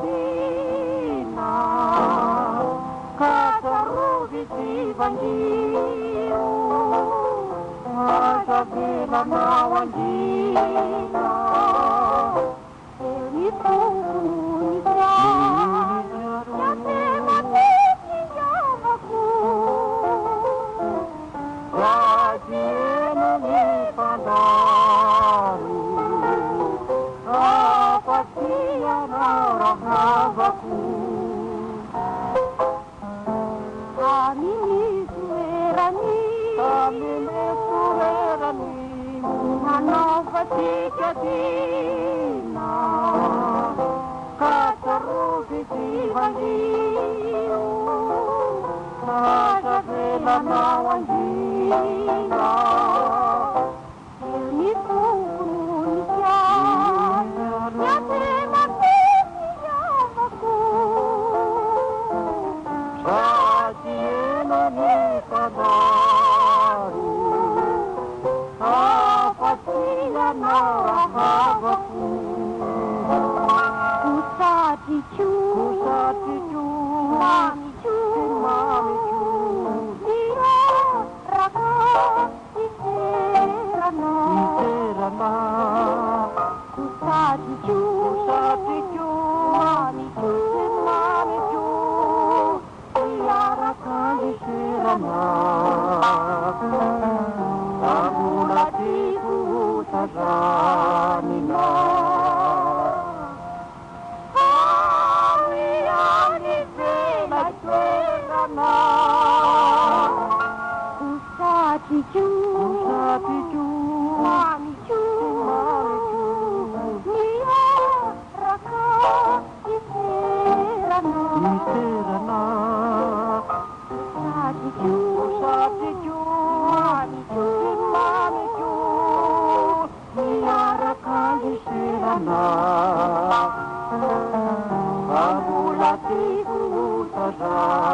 Dina, kasarubi si bandiu, masabila na wandina, itu unisya, yate mati kijamaku, rajin ni padari, apatia na rahavaku. Amini surerani, manovati kadina, kasarubi si bandiu, masabela na wandina, itu unisya, yate mati kijamaku. Ni padari, apatia na rahavaku. Kusatichu, mamichu, dia raka iserana. Kusatichu, mamichu, Amulatiku sajanina, Ami sena sena, Usatichu, mamichu, dia raka iserana. Usatichu, mamichu, niara kalisirana, amulatiku saja.